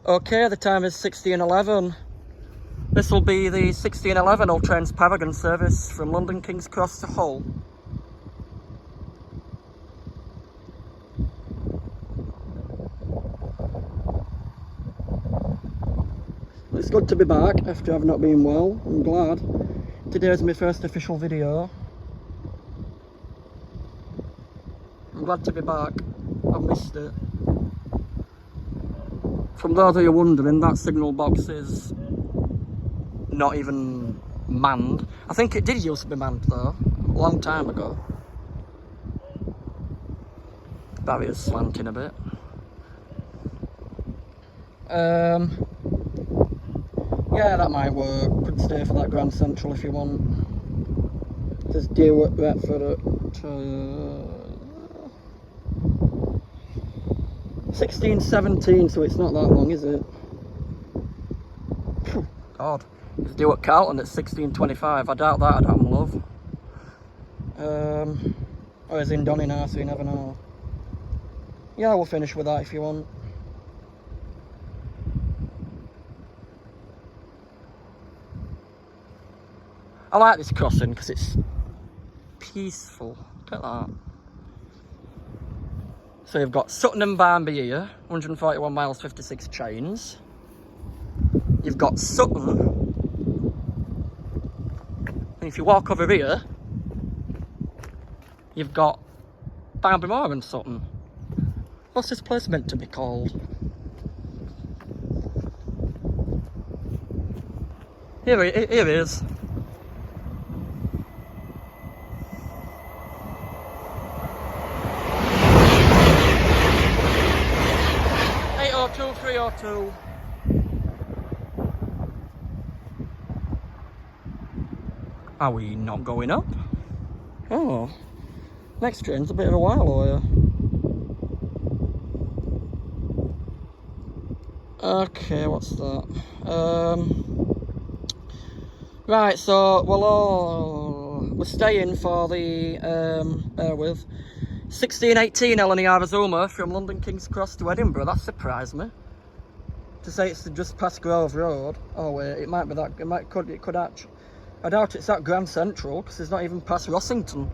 Okay, the time is 16:11. This will be the 16:11 All Trains Paragon service from London King's Cross to Hull. It's good to be back after I've not been well. I'm glad. Today's my first official video. I'm glad to be back. I've missed it. From those of you wondering, that signal box is not even manned. I think it did used to be manned though, a long time ago. Barrier's slanting a bit. Yeah, that might work. Could stay for that Grand Central if you want. There's due at Retford at 16:17, so it's not that long, is it? God, it's due at Carlton at 16:25. I doubt that, I'm love. Or is in Donny so you never know. Yeah, we'll finish with that if you want. I like this crossing because it's peaceful. Look at that. So you've got Sutton and Barnby here, 141 miles, 56 trains. You've got Sutton. And if you walk over here, you've got Barnby Moor and Sutton. What's this place meant to be called? Here it is. Two, 302. Are we not going up? Oh, next train's a bit of a while away. Okay, what's that? Right, so we're staying for the bear with 16:18 LNER Azuma from London King's Cross to Edinburgh. That surprised me. To say it's just past Grove Road. Oh wait, it might be that. It could actually. I doubt it's at Grand Central because it's not even past Rossington.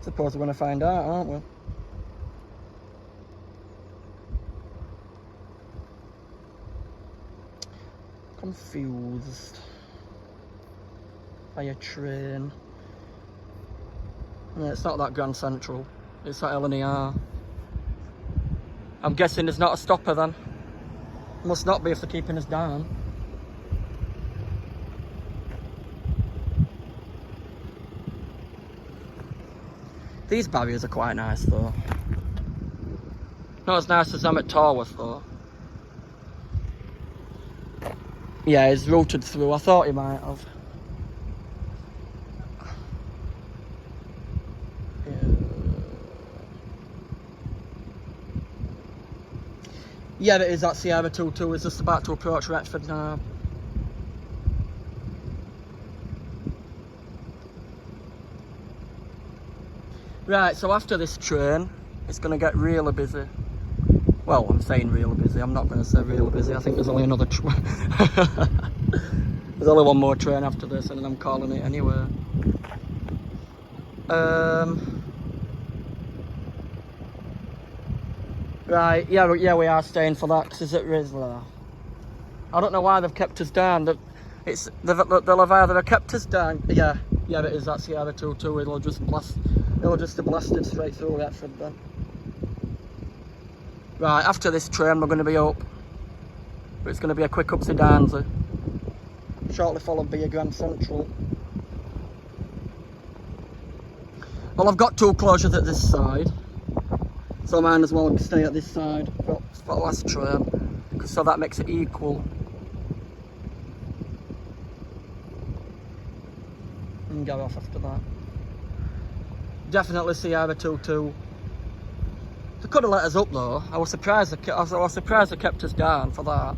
Suppose we're going to find out, aren't we? Confused by a train. No, it's not that Grand Central. It's at LNER. I'm guessing there's not a stopper then. Must not be if they're keeping us down. These barriers are quite nice though. Not as nice as them at Torworth though. Yeah, he's routed through. I thought he might have. Yeah, it is. That Sierra 22 is just about to approach Retford now. Right, so after this train, it's going to get really busy. Well, I'm saying really busy. I'm not going to say really busy. I think there's only another train. There's only one more train after this, and then I'm calling it anyway. Right, yeah, we are staying for that because it's at Rizzler. I don't know why they've kept us down. They'll have either kept us down. Yeah, it is. That's the other 22. It'll just have blasted straight through Retford then. Right, after this train we're going to be up. But it's going to be a quick upsy downsy. Shortly followed by a Grand Central. Well, I've got two closures at this side. So I might as well stay at this side for the last train, so that makes it equal. And go off after that. Definitely Sierra 22. They could have let us up though. I was surprised they kept us down for that.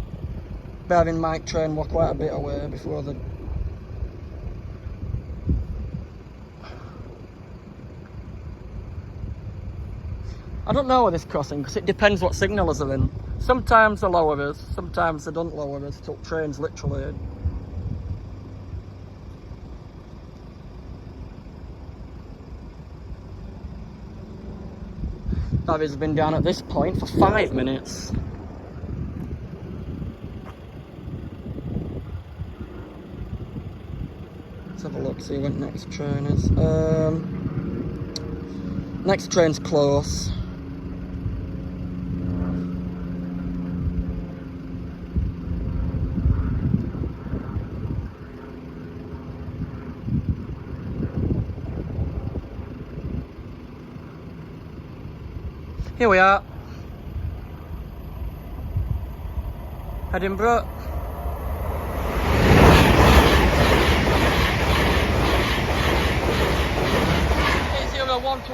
Bearing in mind train were quite a bit away before the. I don't know this crossing because it depends what signals are in. Sometimes they lower us, sometimes they don't lower us till trains literally. Barry's been down at this point for 5 minutes. Let's have a look, see when next train is. Next train's close. Here we are. Edinburgh. A01 to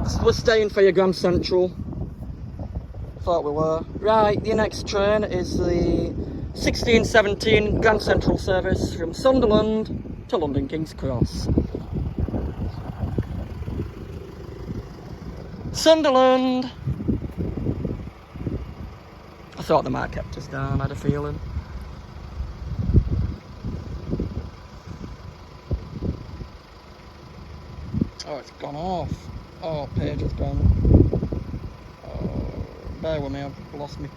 06. We're staying for your Grand Central. Thought we were. Right, the next train is the 1617 Grand Central service from Sunderland to London King's Cross. Sunderland! I thought they might have kept us down, I had a feeling. Oh, it's gone off. Oh, page has gone. Oh, bear with me, I've lost me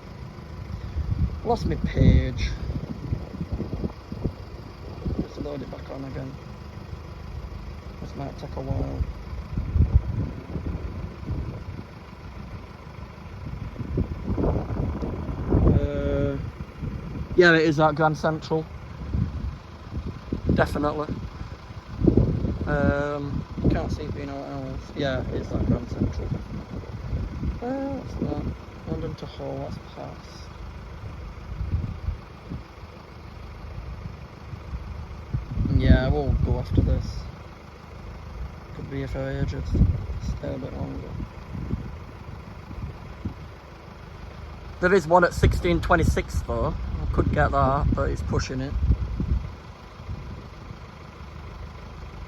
page. Let's load it back on again. This might take a while. Yeah, it is that Grand Central. Definitely. Can't see it being out else. Yeah, it is that Grand Central. What's that? London to Hull, that's pass. Yeah, we'll go after this. Could be here for ages. Stay a bit longer. There is one at 1626 though. I could get that, but it's pushing it.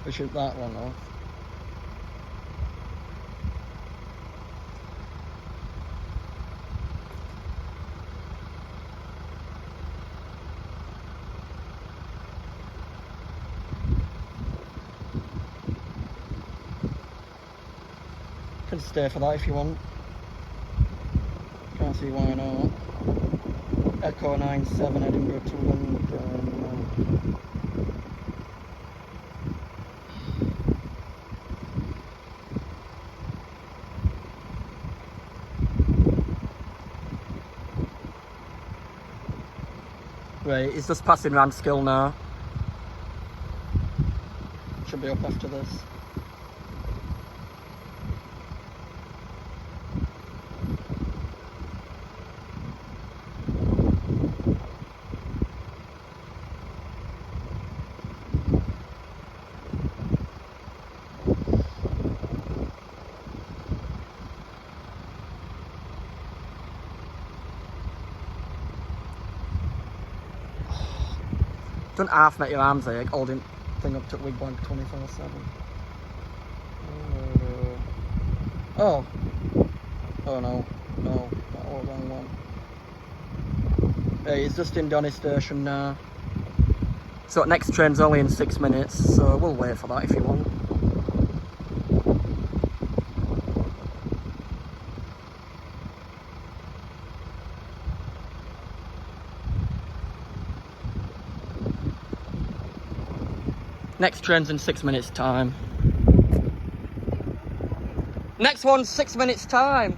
We shoot that one off. Can stay for that if you want. Can't see why not. Echo 97 Edinburgh to London. Right, he's just passing Ranskill now. Should be up after this. Don't half make your arms ache, holding thing up to wig blank 24/7. Oh. Oh no. No, that was the wrong one. Hey, it's just in Donny Station now. So next train's only in 6 minutes, so we'll wait for that if you want. Next train's in 6 minutes time. Next one's 6 minutes time.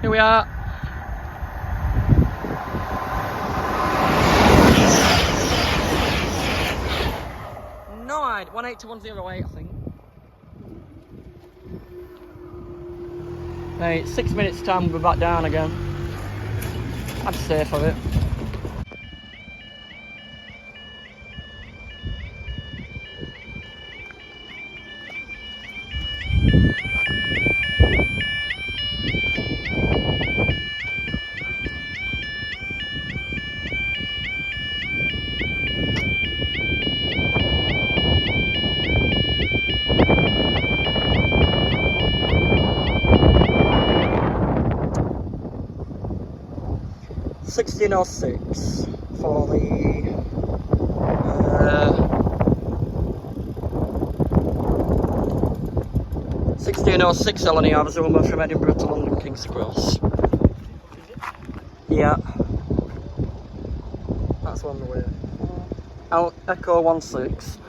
Here we are. No idea. 182-108, I think. Right, 6 minutes time, we'll be back down again. I'd stay for it. 1606 for the 1606 LNER Zuma from Edinburgh to London King's Cross. Yeah. That's on the way. Echo 16.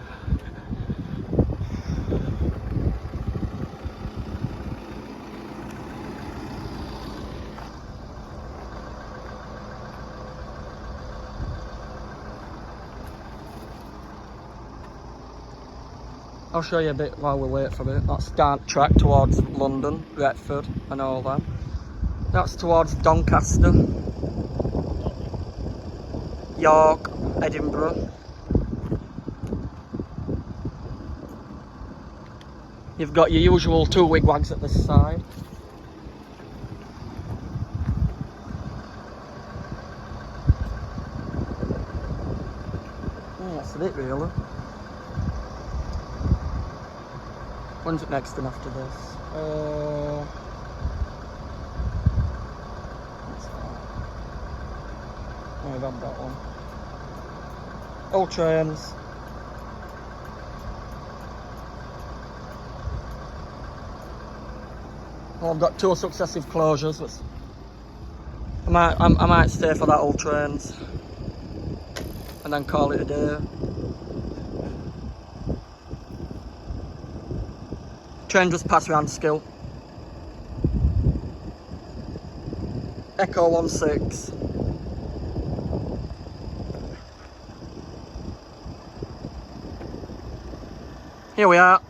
I'll show you a bit while we wait for it. That's Dart track towards London, Retford and all that. That's towards Doncaster, York, Edinburgh. You've got your usual two wigwags at this side. That's it really. When's it next and after this? I've had that one. All trains. Well, I've got two successive closures. I might stay for that all trains and then call it a day. Train just past Ranskill. Echo 16. Here we are.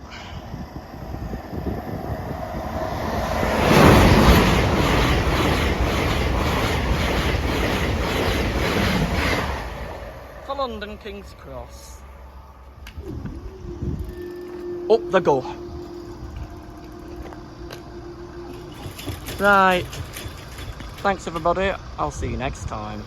To London King's Cross. Up they go. Right. Thanks everybody. I'll see you next time.